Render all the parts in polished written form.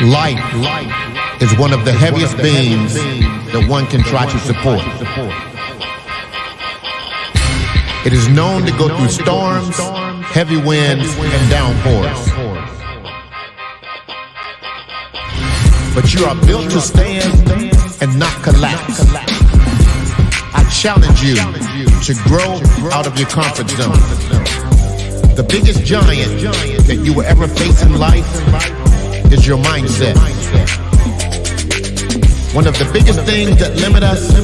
Life is one of the heaviest beams that one can try to support. It is known to go through storms, heavy winds, and downpours. But you are built to stand and not collapse. I challenge you to grow out of your comfort zone. The biggest giant that you will ever face in life is your mindset. One of the biggest things that limit us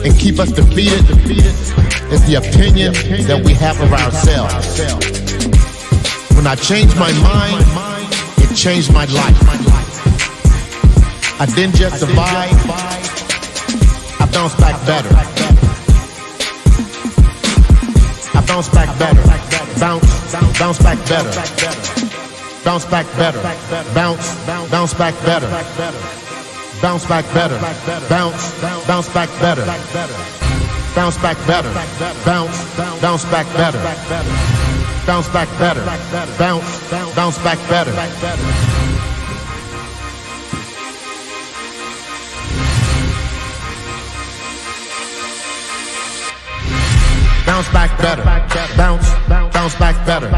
and keep us defeated is the opinion that we have of ourselves. When I changed my mind, it changed my life. I didn't just survive, I bounced back better. I bounced back better. Bounce back better. Bounce back better. Bounce back better. Bounce back better. Bounce back better. Bounce back better. Bounce back better. Bounce back better. Bounce back better. Bounce back better. Bounce back better.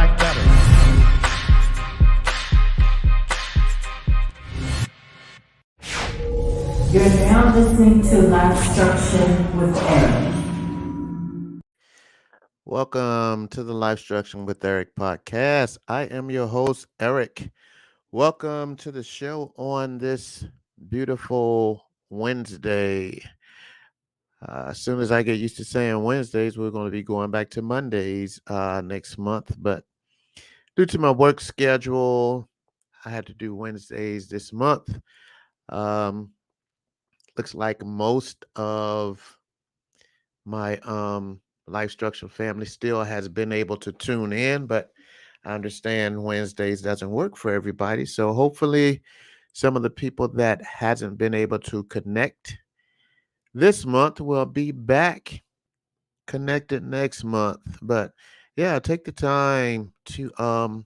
You're now listening to LifeStruction with Eric. Welcome to the LifeStruction with Eric podcast. I am your host, Eric. Welcome to the show on this beautiful Wednesday. As soon as I get used to saying Wednesdays, we're going to be going back to Mondays next month. But due to my work schedule, I had to do Wednesdays this month. Looks like most of my LifeStruction family still has been able to tune in, but I understand Wednesdays doesn't work for everybody. So hopefully some of the people that hasn't been able to connect this month will be back connected next month. But yeah, take the time to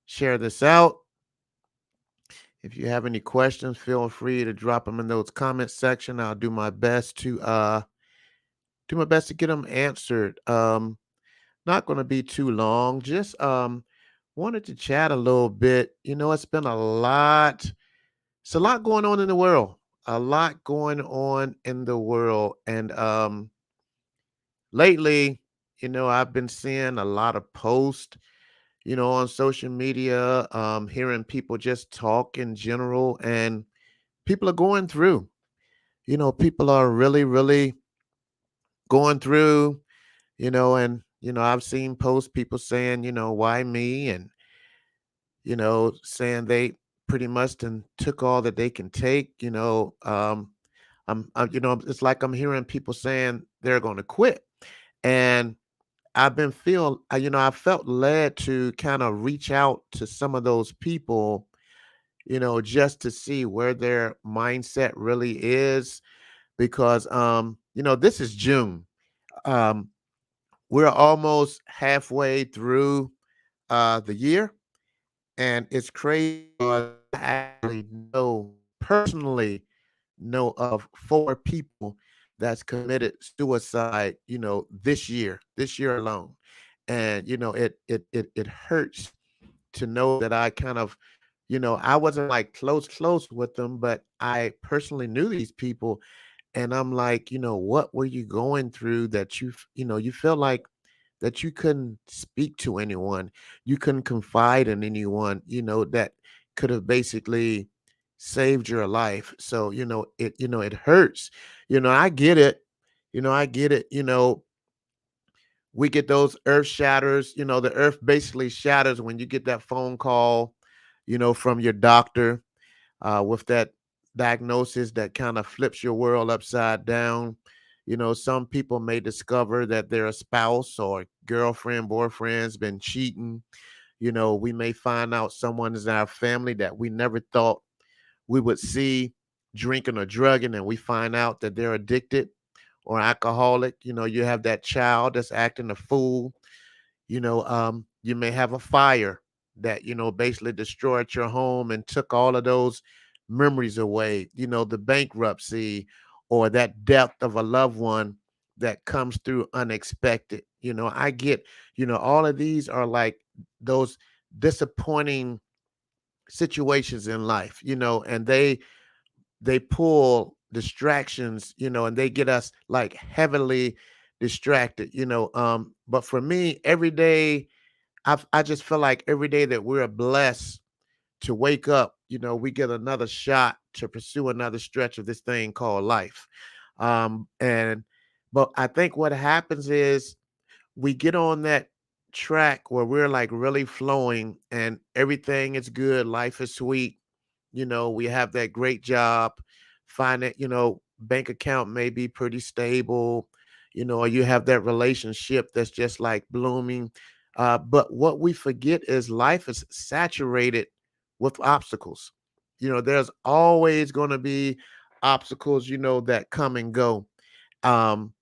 share this out. If you have any questions, feel free to drop them in those comment section. I'll do my best to get them answered. Not going to be too long. Just wanted to chat a little bit. You know, it's been a lot. It's a lot going on in the world. And lately, you know, I've been seeing a lot of posts, you know, on social media, hearing people just talk in general, and people are going through. You know, people are really, really going through, and I've seen posts, people saying, why me? And, saying they pretty much done took all that they can take, it's like I'm hearing people saying they're going to quit. And I felt led to kind of reach out to some of those people, just to see where their mindset really is, because, this is June. We're almost halfway through the year, and it's crazy. I actually personally know of 4 people that's committed suicide, this year alone. And, it hurts to know that I kind of, I wasn't like close with them, but I personally knew these people. And I'm like, what were you going through that you feel like that you couldn't speak to anyone, you couldn't confide in anyone, that could have basically saved your life. So, it hurts. I get it. I get it. We get those earth shatters, the earth basically shatters when you get that phone call, from your doctor with that diagnosis that kind of flips your world upside down. Some people may discover that their spouse or girlfriend, boyfriend's been cheating. We may find out someone is in our family that we never thought we would see drinking or drugging, and we find out that they're addicted or alcoholic. You have that child that's acting a fool. You may have a fire that, basically destroyed your home and took all of those memories away, the bankruptcy or that death of a loved one that comes through unexpected. I get, all of these are like those disappointing situations in life, and they pull distractions, and they get us like heavily distracted, but for me, every day I just feel like every day that we're blessed to wake up, we get another shot to pursue another stretch of this thing called life. And but I think what happens is we get on that track where we're like really flowing and everything is good, life is sweet, we have that great job, find it, bank account may be pretty stable, or you have that relationship that's just like blooming. But what we forget is life is saturated with obstacles. There's always going to be obstacles, that come and go. Um,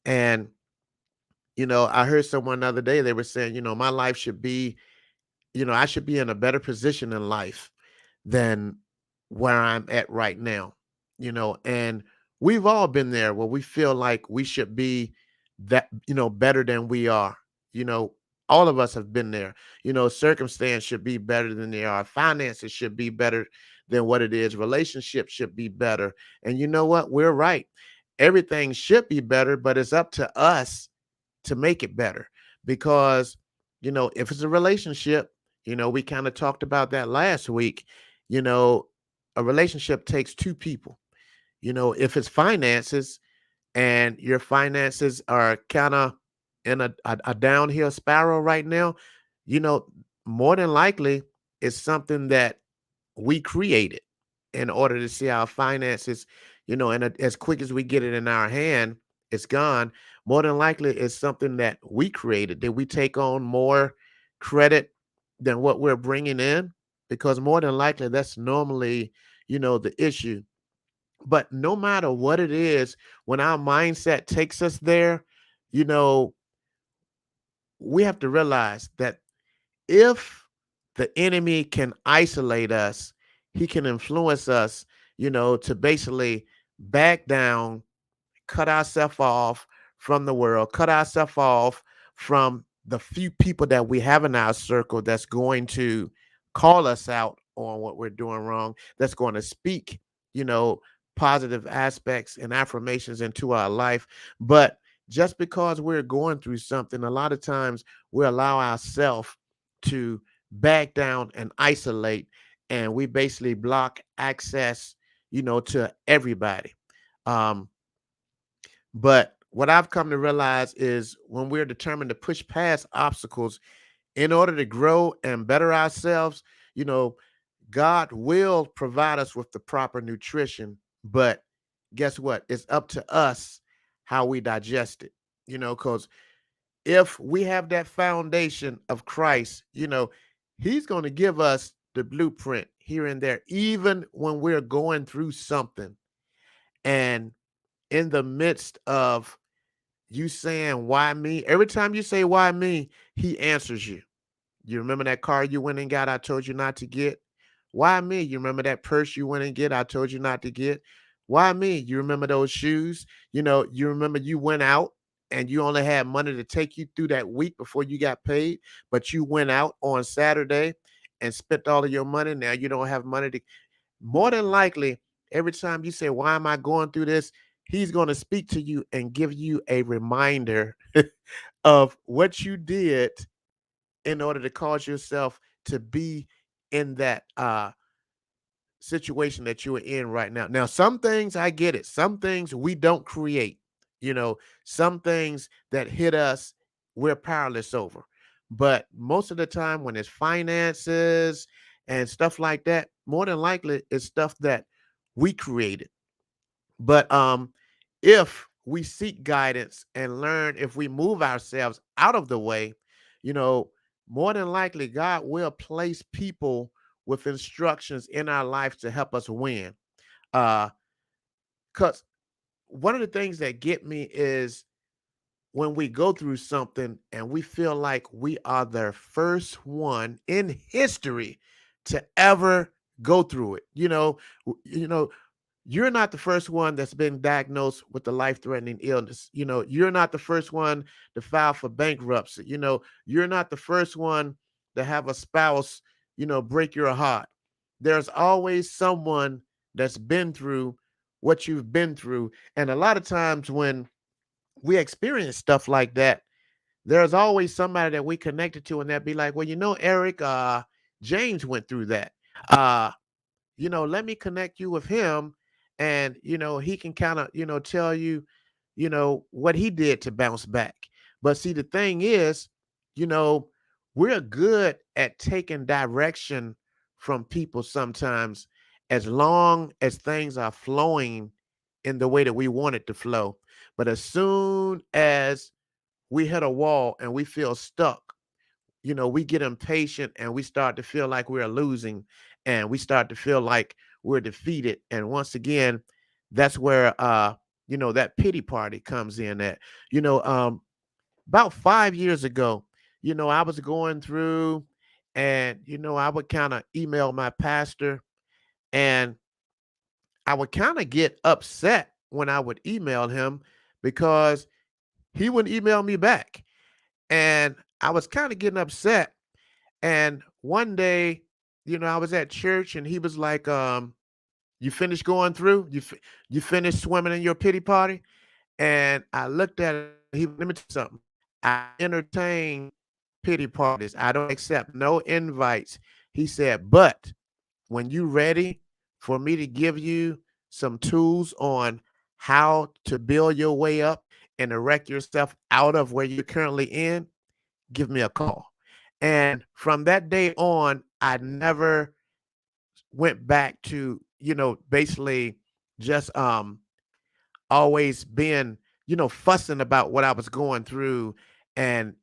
and, I heard someone the other day, they were saying, my life should be, I should be in a better position in life than where I'm at right now, and we've all been there where we feel like we should be that, better than we are, you know, all of us have been there, circumstance should be better than they are, finances should be better than what it is, relationships should be better. And you know what? We're right. Everything should be better, but it's up to us to make it better because, if it's a relationship, we kind of talked about that last week, you know, a relationship takes two people. If it's finances and your finances are kind of in a downhill spiral right now, you know, more than likely it's something that we created in order to see our finances, and as quick as we get it in our hand, it's gone. More than likely, it's something that we created. Did we take on more credit than what we're bringing in? Because more than likely, that's normally, the issue. But no matter what it is, when our mindset takes us there, you know, we have to realize that if the enemy can isolate us, he can influence us, to basically back down, cut ourselves off from the world, cut ourselves off from the few people that we have in our circle that's going to call us out on what we're doing wrong, that's going to speak, you know, positive aspects and affirmations into our life. But just because we're going through something, a lot of times we allow ourselves to back down and isolate, and we basically block access, to everybody. Um, but what I've come to realize is when we're determined to push past obstacles in order to grow and better ourselves, you know, God will provide us with the proper nutrition. But guess what? It's up to us how we digest it, because if we have that foundation of Christ, He's going to give us the blueprint here and there, even when we're going through something. And in the midst of you saying, why me? Every time you say, why me? He answers you. You remember that car you went and got, I told you not to get? Why me? You remember that purse you went and get, I told you not to get? Why me? You remember those shoes? You remember you went out and you only had money to take you through that week before you got paid, but you went out on Saturday and spent all of your money. Now you don't have money to, more than likely, every time you say, why am I going through this? He's going to speak to you and give you a reminder of what you did in order to cause yourself to be in that situation that you are in right now. Now, some things I get it. Some things we don't create. Some things that hit us, we're powerless over. But most of the time, when it's finances and stuff like that, more than likely it's stuff that we created. But if we seek guidance and learn, if we move ourselves out of the way, you know, more than likely God will place people with instructions in our life to help us win. Because one of the things that get me is when we go through something and we feel like we are the first one in history to ever go through it. You're not the first one that's been diagnosed with a life-threatening illness. You're not the first one to file for bankruptcy. You're not the first one to have a spouse, break your heart. There's always someone that's been through what you've been through. And a lot of times when we experience stuff like that, there's always somebody that we connected to, and that be like, well, Eric, James went through that. Uh, let me connect you with him, and he can kind of, tell you, what he did to bounce back. But see, the thing is, you know, we're good at taking direction from people sometimes, as long as things are flowing in the way that we want it to flow. But as soon as we hit a wall and we feel stuck, we get impatient and we start to feel like we're losing, and we start to feel like we're defeated. And once again, that's where that pity party comes in at. About 5 years ago, I was going through, and I would kind of email my pastor, and I would kind of get upset when I would email him because he wouldn't email me back. And I was kind of getting upset. And one day, I was at church and he was like, you finished going through? You finished swimming in your pity party? And I looked at it. Let me tell you something. I entertain pity parties. I don't accept no invites. He said, but when you ready for me to give you some tools on how to build your way up and erect yourself out of where you're currently in, give me a call. And from that day on, I never went back to, basically just always being, fussing about what I was going through, and,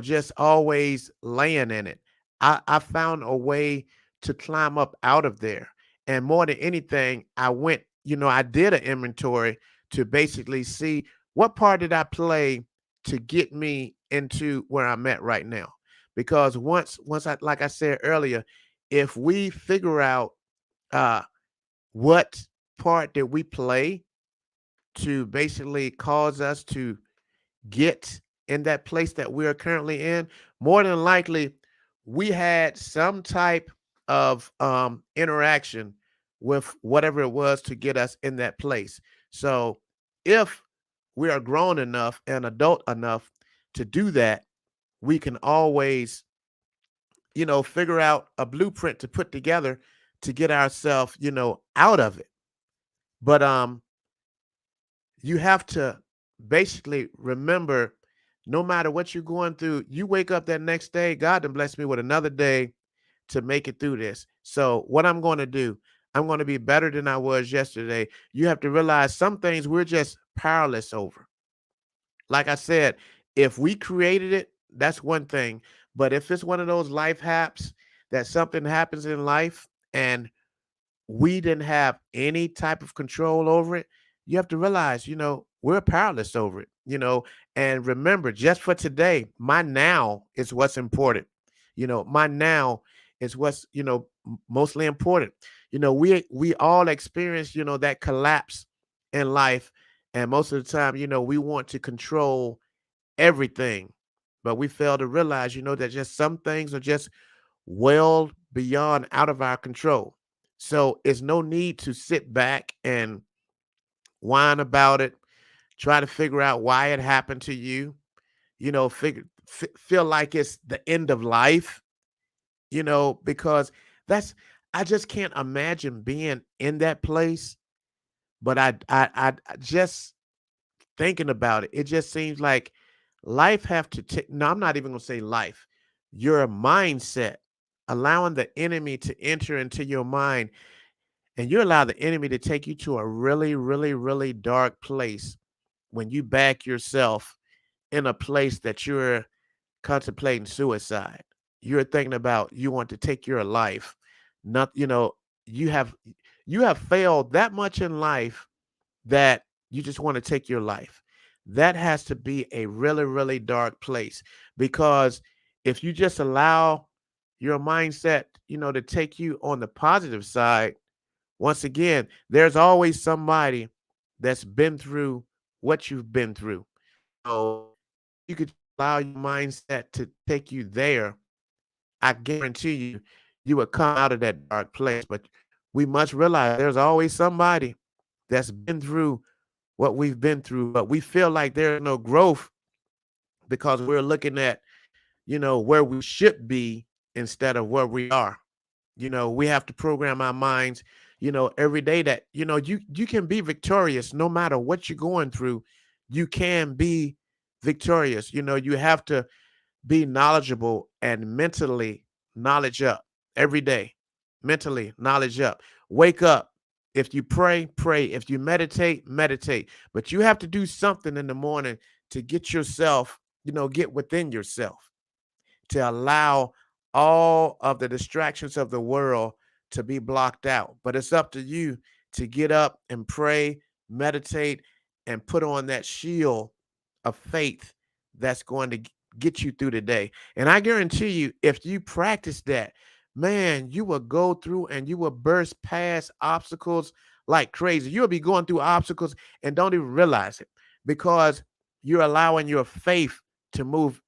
just always laying in it. I found a way to climb up out of there. And more than anything, I did an inventory to basically see what part did I play to get me into where I'm at right now. Because once I, like I said earlier, if we figure out uh what part did we play to basically cause us to get in that place that we are currently in, more than likely we had some type of interaction with whatever it was to get us in that place. So if we are grown enough and adult enough to do that, we can always, figure out a blueprint to put together to get ourselves, out of it. But you have to basically remember, no matter what you're going through, you wake up that next day, God done blessed me with another day to make it through this. So what I'm going to do, I'm going to be better than I was yesterday. You have to realize some things we're just powerless over. Like I said, if we created it, that's one thing. But if it's one of those life haps that something happens in life and we didn't have any type of control over it, you have to realize, we're powerless over it, and remember, just for today, my now is what's important. My now is what's, mostly important. We all experience, that collapse in life. And most of the time, we want to control everything, but we fail to realize, that just some things are just well beyond out of our control. So it's no need to sit back and whine about it, try to figure out why it happened to you, feel like it's the end of life, because that's, I just can't imagine being in that place. But I just thinking about it, it just seems like life have to take, no, I'm not even going to say life, your mindset, allowing the enemy to enter into your mind, and you allow the enemy to take you to a really, really, really dark place when you back yourself in a place that you're contemplating suicide. You're thinking about you want to take your life. Not, you have you have failed that much in life that you just want to take your life. that has to be a really, really dark place. Because if you just allow your mindset, to take you on the positive side, once again, there's always somebody that's been through what you've been through. So you could allow your mindset to take you there. I guarantee you, you would come out of that dark place. But we must realize there's always somebody that's been through what we've been through, but we feel like there's no growth because we're looking at, where we should be instead of where we are. We have to program our minds, every day that, you can be victorious no matter what you're going through. You can be victorious. You have to be knowledgeable and mentally knowledge up every day. Mentally knowledge up. Wake up. If you pray, pray. If you meditate, meditate. But you have to do something in the morning to get yourself, get within yourself, to allow all of the distractions of the world to be blocked out. But it's up to you to get up and pray, meditate, and put on that shield of faith that's going to get you through the day. And I guarantee you, if you practice that, man, you will go through and you will burst past obstacles like crazy. You'll be going through obstacles and don't even realize it because you're allowing your faith to move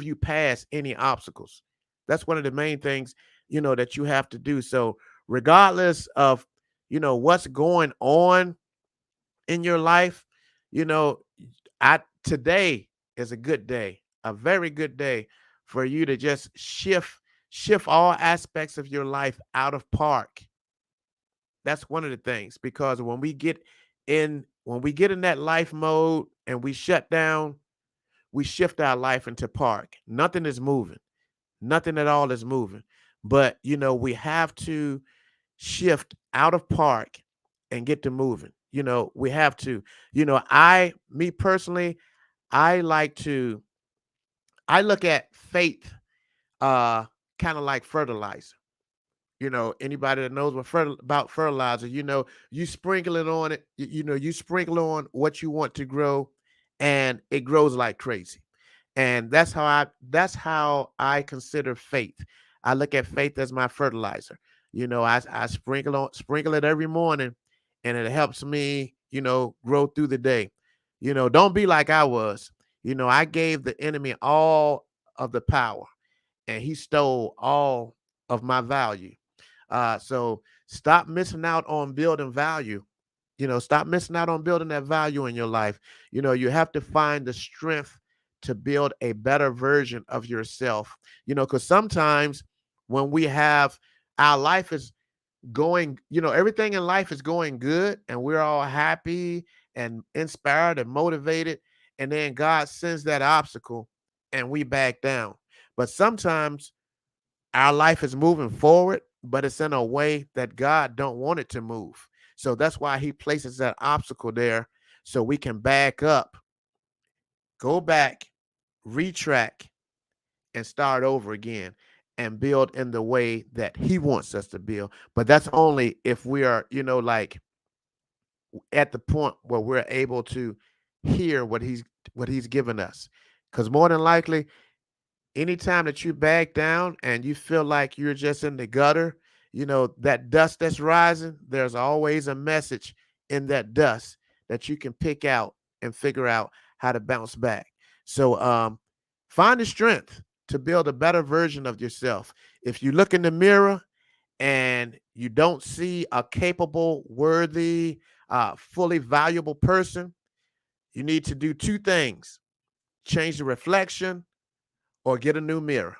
you past any obstacles. That's one of the main things, that you have to do. So regardless of, what's going on in your life, you know, I today is a good day, a very good day for you to just shift all aspects of your life out of park. That's one of the things because when we get in that life mode and we shut down, we shift our life into park. Nothing is moving. Nothing at all is moving. But we have to shift out of park and get to moving. We have to. Me personally, I like to I look at faith uh kind of like fertilizer. Anybody that knows about fertilizer, you sprinkle it on it, you sprinkle on what you want to grow and it grows like crazy. And that's how I consider faith. I look at faith as my fertilizer. I sprinkle it every morning and it helps me, grow through the day. Don't be like I was. I gave the enemy all of the power and he stole all of my value. So stop missing out on building value. Stop missing out on building that value in your life. You have to find the strength to build a better version of yourself. Because sometimes when we have our life is going, everything in life is going good and we're all happy and inspired and motivated. And then God sends that obstacle and we back down. But sometimes our life is moving forward, but it's in a way that God don't want it to move. So that's why he places that obstacle there so we can back up, go back, retrack, and start over again and build in the way that he wants us to build. But that's only if we are, like at the point where we're able to hear what he's given us. Because more than likely, anytime that you back down and you feel like you're just in the gutter, that dust that's rising, there's always a message in that dust that you can pick out and figure out how to bounce back. So find the strength to build a better version of yourself. If you look in the mirror and you don't see a capable, worthy, fully valuable person, you need to do two things: change the reflection or get a new mirror,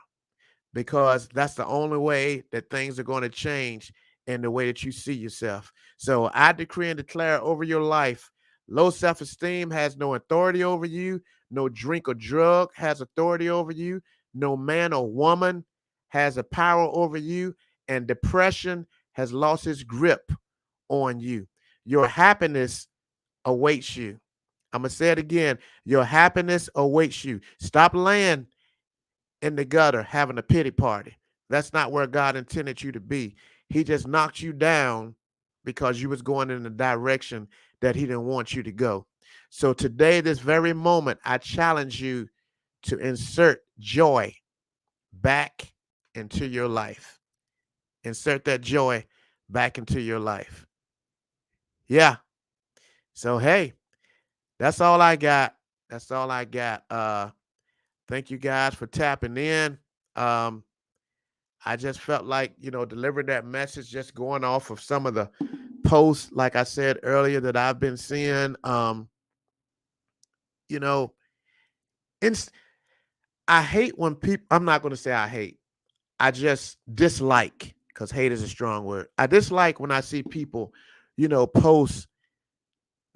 because that's the only way that things are going to change in the way that you see yourself. So I decree and declare over your life, low self-esteem has no authority over you. No drink or drug has authority over you. No man or woman has a power over you. And depression has lost its grip on you. Your happiness awaits you. I'm going to say it again. Your happiness awaits you. Stop laying in the gutter having a pity party. That's not where God intended you to be. He just knocked you down because you was going in the direction that he didn't want you to go. So today, this very moment, I challenge you to insert joy back into your life. Insert that joy back into your life. Yeah. So hey, that's all I got. That's all I got. Thank you guys for tapping in. Um, I just felt like, delivering that message, just going off of some of the posts, like I said earlier, that I've been seeing. You know, ins- I hate when people, I'm not going to say I hate, I just dislike, because hate is a strong word. I dislike when I see people, post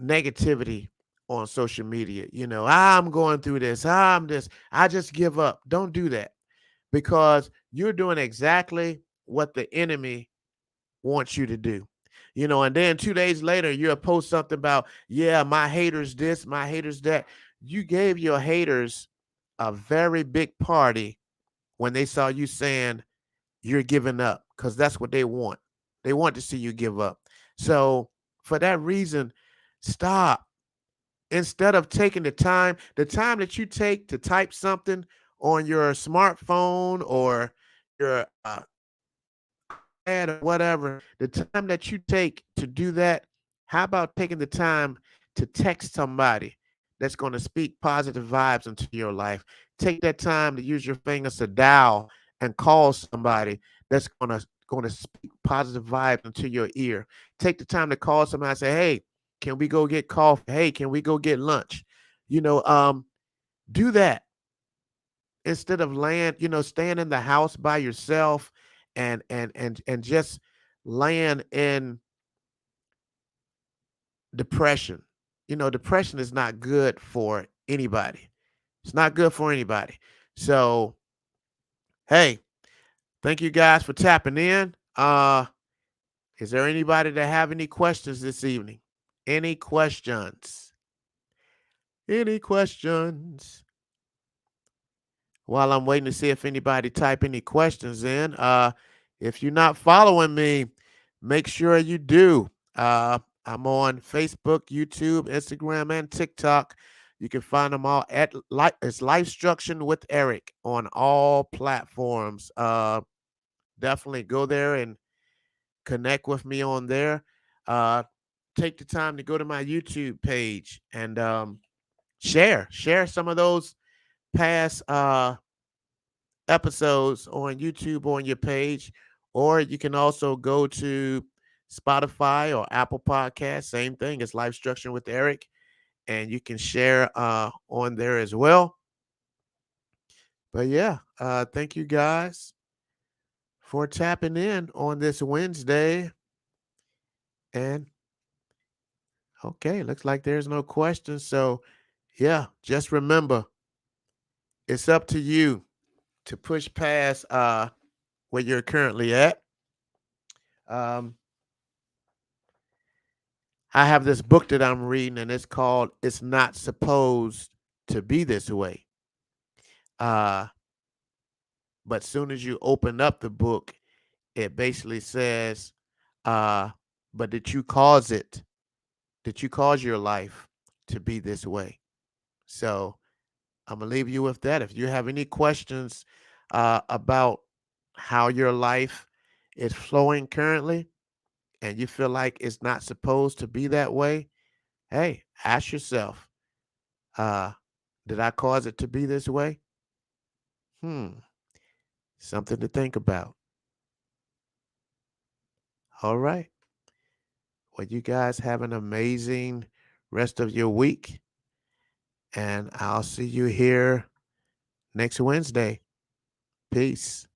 negativity on social media. I'm going through this, I'm this, I just give up. Don't do that, because you're doing exactly what the enemy wants you to do. And then 2 days later, you'll post something about, yeah, my haters this, my haters that. You gave your haters a very big party when they saw you saying you're giving up, because that's what they want. They want to see you give up. So for that reason, stop. Instead of taking the time that you take to type something on your smartphone or your or whatever, the time that you take to do that, how about taking the time to text somebody that's going to speak positive vibes into your life? Take that time to use your fingers to dial and call somebody that's going to speak positive vibes into your ear. Take the time to call somebody and say, "Hey, can we go get coffee? Hey, can we go get lunch?" You know, um, do that instead of staying in the house by yourself and just laying in depression. Depression is not good for anybody. It's not good for anybody. So, hey, thank you guys for tapping in. Is there anybody that have any questions this evening? Any questions? Any questions? While I'm waiting to see if anybody type any questions in. If you're not following me, make sure you do. I'm on Facebook, YouTube, Instagram, and TikTok. You can find them all at it's LifeStruction with Eric on all platforms. Definitely go there and connect with me on there. Uh, take the time to go to my YouTube page and share some of those past episodes on YouTube on your page, or you can also go to Spotify or Apple Podcasts. Same thing as Life Structure with Eric, and you can share on there as well. But yeah, thank you guys for tapping in on this Wednesday. And okay, looks like there's no questions. So yeah, just remember, it's up to you to push past where you're currently at. Um, I have this book that I'm reading, and it's called "It's Not Supposed to Be This Way." Uh, but soon as you open up the book, it basically says, uh, "But did you cause it? Did you cause your life to be this way?" So I'm gonna leave you with that. If you have any questions about how your life is flowing currently, and you feel like it's not supposed to be that way, hey, ask yourself, uh, did I cause it to be this way? Hmm, something to think about. All right. Well, you guys have an amazing rest of your week, and I'll see you here next Wednesday. Peace.